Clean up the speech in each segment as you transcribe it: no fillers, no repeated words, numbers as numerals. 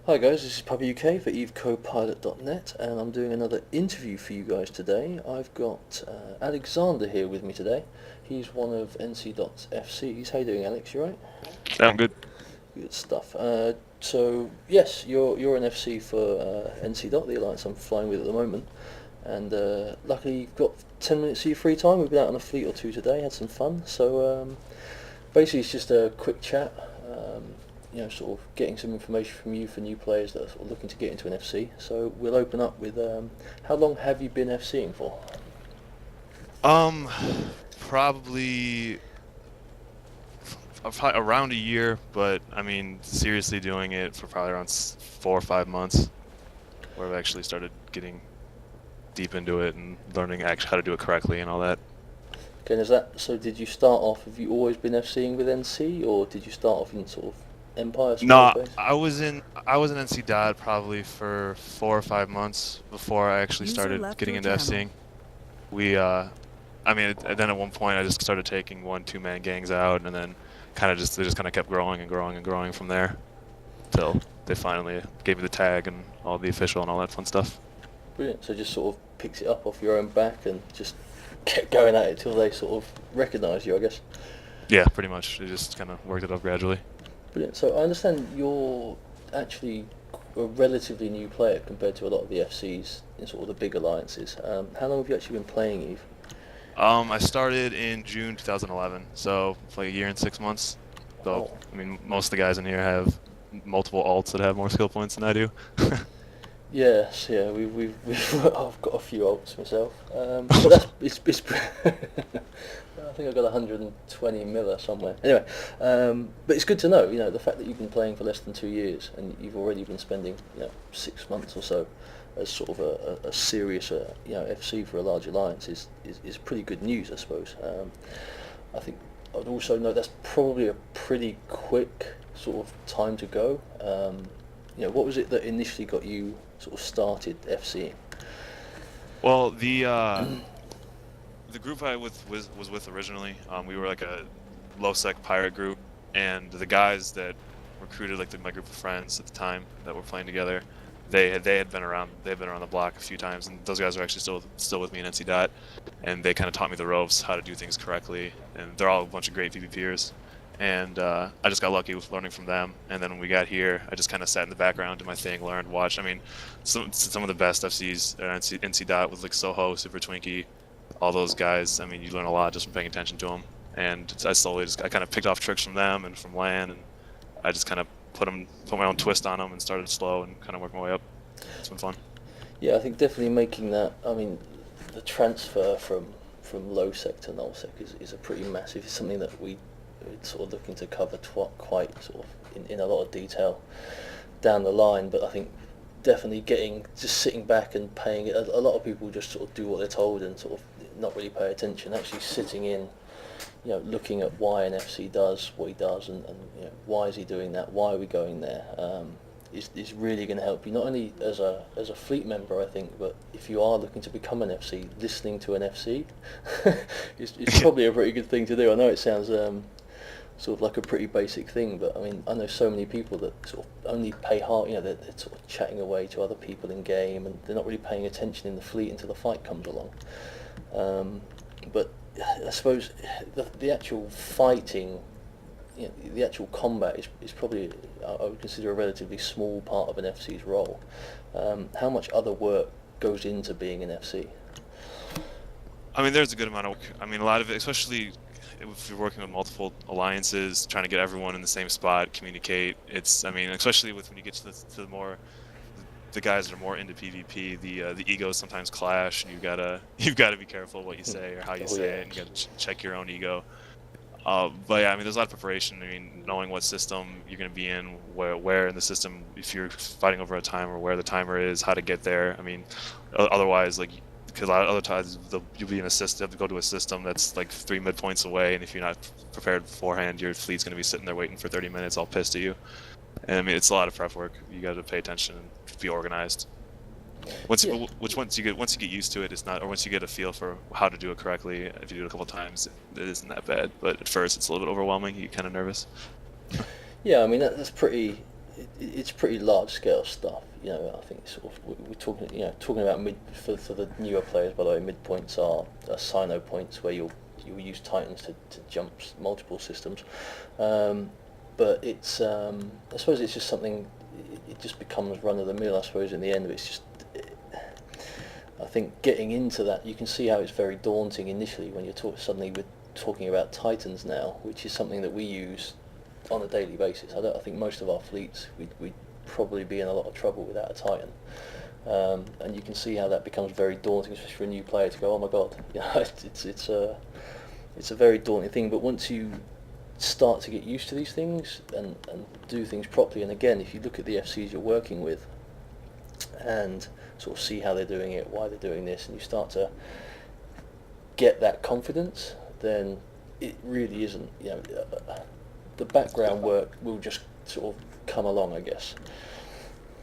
Hi guys, this is Puppy UK for EvECoPilot.net, and I'm doing another interview for you guys today. I've got Alexander here with me today. He's one of NC.FC's. How you doing, Alex? You right? I'm good. Good stuff. So yes, you're an FC for NC. The alliance I'm flying with at the moment, and luckily you've got 10 minutes of your free time. We've been out on a fleet or two today, had some fun. So basically, it's just a quick chat. Sort of getting some information from you for new players that are sort of looking to get into an FC. So we'll open up with, how long have you been FCing for? Um, probably, probably around a year, but I mean, seriously doing it for probably around 4 or 5 months, where I've actually started getting deep into it and learning actually how to do it correctly and all that. Okay, and is that, so did you start off, have you always been FCing with NC, or did you start off in sort of Empire, smaller No, base? I was in NC Dot probably for 4 or 5 months before I actually User started left getting your into channel. FCing. We I mean, then at one point I just started taking 1, 2 man gangs out, and then they just kind of kept growing and growing and growing from there, till they finally gave me the tag and all the official and all that fun stuff. Brilliant, so just sort of picked it up off your own back and just kept going at it till they sort of recognised you, I guess. Yeah, pretty much. They just kind of worked it up gradually. Brilliant, so I understand you're actually a relatively new player compared to a lot of the FCs in sort of the big alliances. How long have you actually been playing EVE? I started in June 2011, so for like a year and 6 months. So, Oh, I mean, most of the guys in here have multiple alts that have more skill points than I do. yes, yeah, we've I've got a few ults myself, but that's it's I think I've got 120 miller somewhere. Anyway, but it's good to know, the fact that you've been playing for less than 2 years and you've already been spending, 6 months or so as sort of a serious, FC for a large alliance is pretty good news, I suppose. I think I'd also note that's probably a pretty quick sort of time to go. What was it that initially got you sort of started FCing? Well, the group I was with originally, we were like a low sec pirate group, and the guys that recruited like my group of friends at the time that were playing together, they had been around the block a few times, and those guys are actually still with me in NC Dot, and they kind of taught me the ropes, how to do things correctly, and they're all a bunch of great PvPers. And I just got lucky with learning from them. And then when we got here, I just kind of sat in the background, did my thing, learned, watched. I mean, some of the best FCs at NC Dot with like Soho, Super Twinkie, all those guys. I mean, you learn a lot just from paying attention to them. And I kind of picked off tricks from them and from LAN, and I just kind of put my own twist on them and started slow and kind of worked my way up. It's been fun. Yeah, I think definitely making that. I mean, the transfer from low sec to null sec is a pretty massive. It's something that we're sort of looking to cover quite sort of in a lot of detail down the line. But I think definitely just sitting back and paying it. A lot of people just sort of do what they're told and sort of not really pay attention. Actually sitting in, looking at why an FC does what he does, and why is he doing that? Why are we going there? Is really going to help you not only as a fleet member, I think, but if you are looking to become an FC, listening to an FC is probably a pretty good thing to do. I know it sounds sort of like a pretty basic thing, but I mean, I know so many people that sort of only pay heart, they're sort of chatting away to other people in game, and they're not really paying attention in the fleet until the fight comes along. But I suppose the actual fighting, the actual combat is probably, I would consider, a relatively small part of an FC's role. How much other work goes into being an FC? I mean, there's a good amount of work. I mean, a lot of it, especially if you're working with multiple alliances, trying to get everyone in the same spot, communicate. I mean, especially when you get to the guys that are more into PvP, the egos sometimes clash, and you've gotta be careful what you say or how you Oh say yeah. it, and you gotta check your own ego. But yeah, I mean, there's a lot of preparation. I mean, knowing what system you're going to be in, where in the system, if you're fighting over a timer, where the timer is, how to get there. I mean, otherwise, like, because a lot of other times you'll be in a system, you have to go to a system that's like 3 midpoints away, and if you're not prepared beforehand, your fleet's going to be sitting there waiting for 30 minutes, all pissed at you. And I mean, it's a lot of prep work. You got to pay attention and be organized. Yeah. Once you get used to it, it's not, or once you get a feel for how to do it correctly, if you do it a couple of times, it isn't that bad. But at first, it's a little bit overwhelming. You get kind of nervous. Yeah, I mean that's pretty. it's pretty large scale stuff. I think sort of we're talking talking about for the newer players. By the way, midpoints are Sino points where you'll use Titans to jump multiple systems. But it's I suppose it's just something. It just becomes run of the mill. I suppose in the end, it's just. I think getting into that, you can see how it's very daunting initially when you're suddenly we're talking about Titans now, which is something that we use on a daily basis. I think most of our fleets we'd probably be in a lot of trouble without a Titan, and you can see how that becomes very daunting, especially for a new player to go, oh my god, it's a very daunting thing. But once you start to get used to these things and do things properly, and again, if you look at the FCs you're working with and sort of see how they're doing it, why they're doing this, and you start to get that confidence, then it really isn't, the background work will just sort of come along, I guess.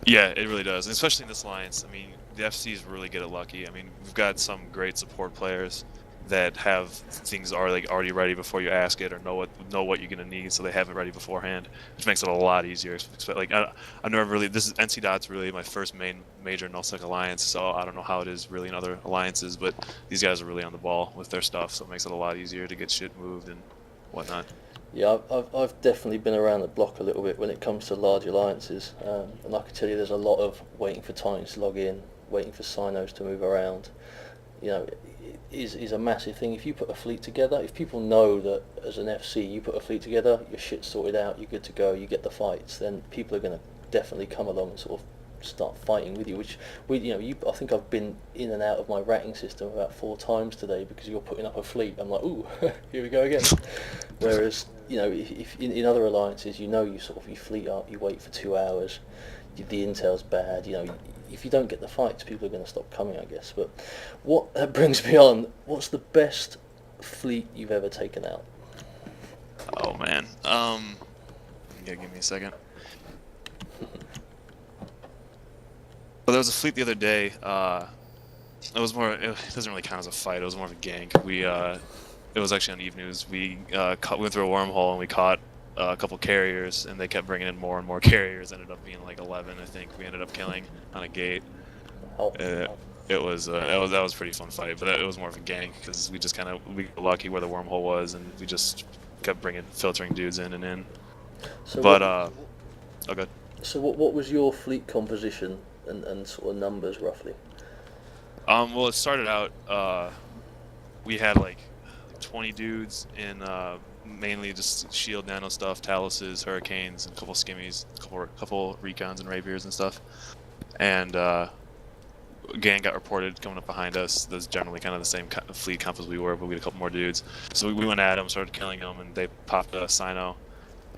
Yeah, it really does, and especially in this alliance. I mean, the FCs really get it lucky. I mean, we've got some great support players that have things already ready before you ask it, or know what you're gonna need, so they have it ready beforehand, which makes it a lot easier. Like I never really, this is NC Dot's really my first major nullsec alliance, so I don't know how it is really in other alliances, but these guys are really on the ball with their stuff, so it makes it a lot easier to get shit moved and whatnot. Yeah, I've definitely been around the block a little bit when it comes to large alliances, and I can tell you there's a lot of waiting for Titans to log in, waiting for Sinos to move around. Is a massive thing. If you put a fleet together, if people know that as an FC you put a fleet together, your shit's sorted out, you're good to go, you get the fights, then people are going to definitely come along and sort of start fighting with you. Which I think I've been in and out of my ratting system about 4 times today because you're putting up a fleet. I'm like, ooh, here we go again. Whereas if in other alliances, you sort of you fleet up, you wait for 2 hours, the intel's bad, if you don't get the fights, people are going to stop coming, I guess. But that brings me on, what's the best fleet you've ever taken out? Oh man, yeah, give me a second. Well, there was a fleet the other day. It doesn't really count as a fight. It was more of a gank. It was actually on EvE News. We went through a wormhole and we caught a couple carriers, and they kept bringing in more and more carriers. Ended up being like 11, I think. We ended up killing on a gate. That was a pretty fun fight, but it was more of a gank because we just we got lucky where the wormhole was, and we just kept filtering dudes in and in. So oh good. So what was your fleet composition and sort of numbers roughly? Well, it started out we had like 20 dudes in mainly just shield nano stuff, Taluses, Hurricanes, and a couple skimmies, a couple recons and rapiers and stuff. And gang got reported coming up behind us. That's generally kind of the same fleet comp as we were, but we had a couple more dudes. So we went at them, started killing them, and they popped a Sino.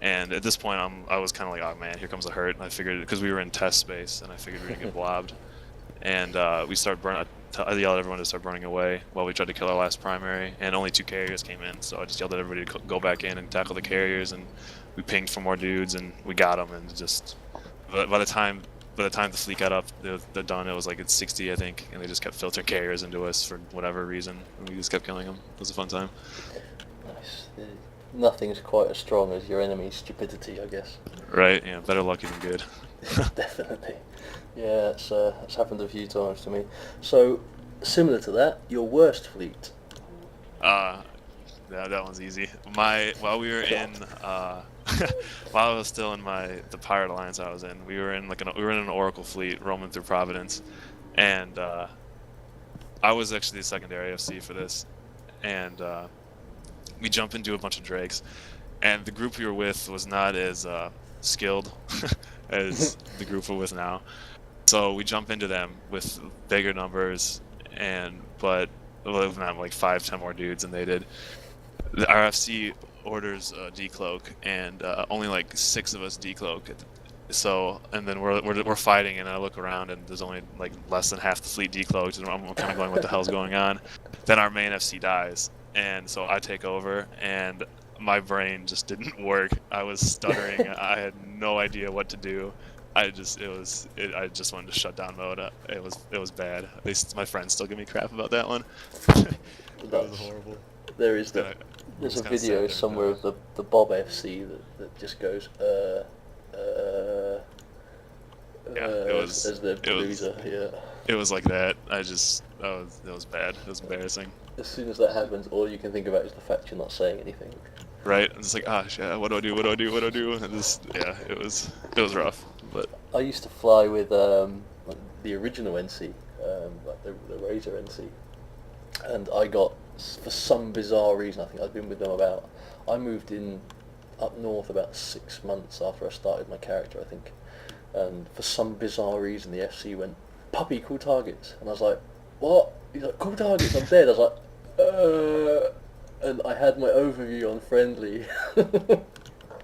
And at this point, I was kind of like, oh man, here comes a hurt. And I figured, because we were in test space, and I figured we were gonna get blobbed. And we started burning. I yelled at everyone to start burning away while we tried to kill our last primary, and only 2 carriers came in. So I just yelled at everybody to go back in and tackle the carriers, and we pinged for more dudes, and we got them. And just by the time the fleet got up, they're done. It was like it's 60, I think, and they just kept filtering carriers into us for whatever reason, and we just kept killing them. It was a fun time. Nice. Nothing's quite as strong as your enemy's stupidity, I guess. Right. Yeah. Better lucky than good. Definitely. Yeah, it's happened a few times to me. So, similar to that, your worst fleet? That one's easy. While we were in, while I was still in the pirate alliance I was in, we were in an Oracle fleet roaming through Providence, and I was actually the secondary FC for this, and we jump into a bunch of drakes, and the group we were with was not as skilled as the group we're with now. So we jump into them with bigger numbers, but not like 5-10 more dudes than they did. The RFC orders decloak, and only like 6 of us decloak. So, and then we're fighting, and I look around, and there's only like less than half the fleet decloaked, and I'm kind of going, what the hell's going on? Then our main FC dies, and so I take over, and my brain just didn't work. I was stuttering. I had no idea what to do. I just wanted to shut down mode. It was bad. At least my friends still give me crap about that one. It was horrible. There's a video somewhere of the Bob FC that just goes Yeah, as the loser. Yeah. it was like that. That was bad. It was embarrassing. As soon as that happens, all you can think about is the fact you're not saying anything. Right? I'm just like, ah, shit, what do I do? What do I do? What do I do? And just, yeah, it was rough. But I used to fly with like the original NC, like the Razor NC, and I got, for some bizarre reason, I think I'd been with them about, I moved in up north about 6 months after I started my character, I think, and for some bizarre reason the FC went, puppy, cool targets, and I was like, what? He's like, cool targets, I'm dead. I was like, and I had my overview on friendly.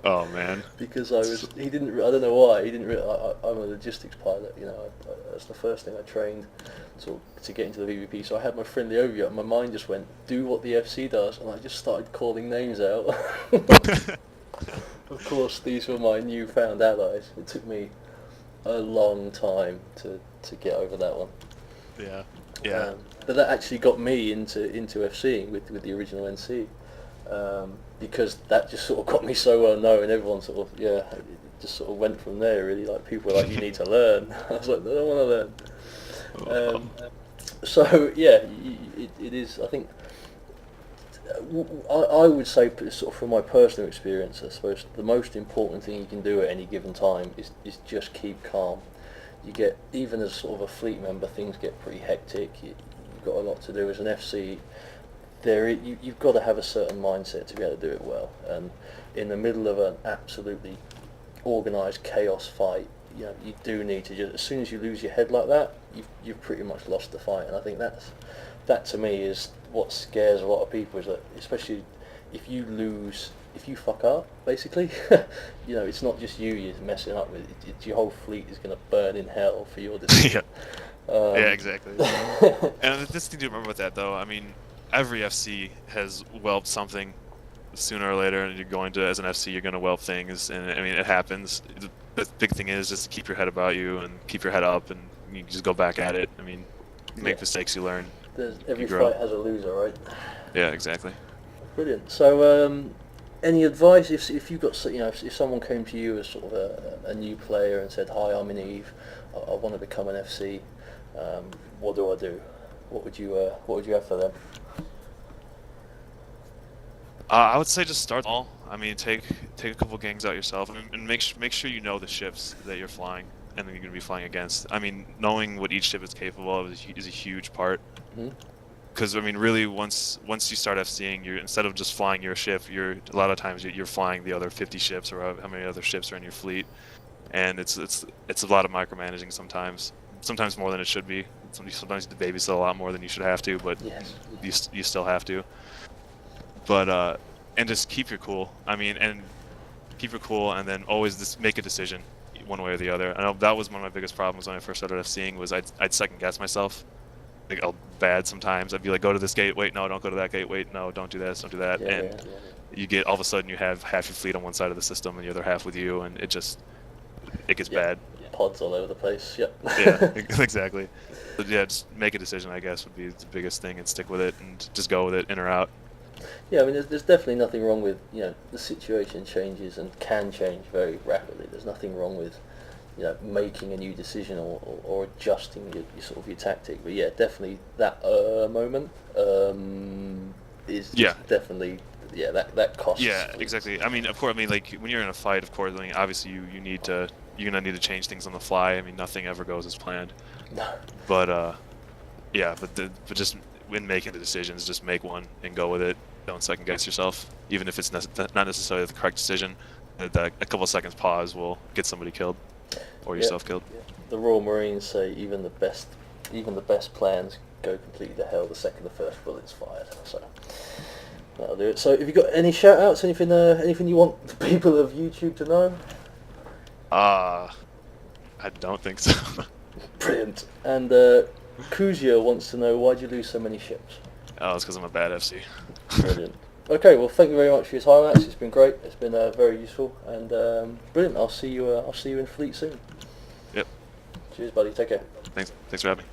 oh man. Because I don't know why, I'm a logistics pilot, you know, that's the first thing I trained to get into the VVP, so I had my friendly overview and my mind just went, do what the FC does, and I just started calling names out. Of course, these were my newfound allies. It took me a long time to get over that one. Yeah. Yeah. But that actually got me into FCing with the original NC. Because that just sort of got me so well known, everyone sort of, it just sort of went from there really, like people were like, you need to learn. I was like, I don't want to learn. So yeah, it is, I think, I would say sort of from my personal experience, I suppose the most important thing you can do at any given time is just keep calm. You get, even as sort of a fleet member, things get pretty hectic, you've got a lot to do as an FC. You've got to have a certain mindset to be able to do it well, and in the middle of an absolutely organised chaos fight, you know, you do need to just, as soon as you lose your head like that, you've pretty much lost the fight. And I think that to me is what scares a lot of people, is that especially if you fuck up, basically, you know, it's not just you're messing up with it, your whole fleet is going to burn in hell for your decision. Yeah, exactly. And this thing to remember with that though, I mean, every FC has whelped something sooner or later, and you're going to, as an FC, you're going to whelp things, and I mean, it happens. The big thing is just to keep your head about you and keep your head up, and you just go back at it. I mean, you make mistakes, you learn. Every fight has a loser, right? Yeah, exactly. Brilliant. So, any advice if you got, you know, if someone came to you as sort of a new player and said, "Hi, I'm in EvE. I want to become an FC. What do I do?" What would you have for them? I would say just start small. I mean, take a couple gangs out yourself, and make sure you know the ships that you're flying and that you're going to be flying against. I mean, knowing what each ship is capable of is a huge part. Because I mean, really, once you start FCing, instead of just flying your ship, a lot of times you're flying the other 50 ships or how many other ships are in your fleet, and it's a lot of micromanaging sometimes. Sometimes more than it should be. Sometimes you babysit a lot more than you should have to, but yes, you still have to. But and just keep your cool. I mean, and keep your cool, and then always just make a decision, one way or the other. I know that was one of my biggest problems when I first started FCing, was I'd second guess myself. Like, bad sometimes. I'd be like, go to this gate. Wait, no, don't go to that gate. Wait, no, don't do this. Don't do that. You get, all of a sudden you have half your fleet on one side of the system and the other half with you, and it gets bad. Pods all over the place. Yep. Yeah, exactly. But yeah, just make a decision, I guess, would be the biggest thing, and stick with it, and just go with it, in or out. Yeah, I mean, there's definitely nothing wrong with, you know, the situation changes and can change very rapidly. There's nothing wrong with, you know, making a new decision or adjusting your tactic. But yeah, definitely that moment is definitely that costs. Yeah, exactly. I mean, of course, like when you're in a fight, of course, I mean, obviously you're gonna need to change things on the fly. I mean, nothing ever goes as planned. No. But but just when making the decisions, just make one and go with it. Don't second guess yourself, even if it's not necessarily the correct decision. A couple of seconds pause will get somebody killed, or yourself killed. Yeah. The Royal Marines say even the best plans go completely to hell the second the first bullet's fired. So that'll do it. So, have you got any shout outs? Anything you want the people of YouTube to know? I don't think so. Brilliant. And Kuzia wants to know, why'd you lose so many ships? Oh, it's because I'm a bad FC. Brilliant. Okay, well, thank you very much for your time, Alex. It's been great. It's been very useful and brilliant. I'll see you in fleet soon. Yep. Cheers, buddy. Take care. Thanks for having me.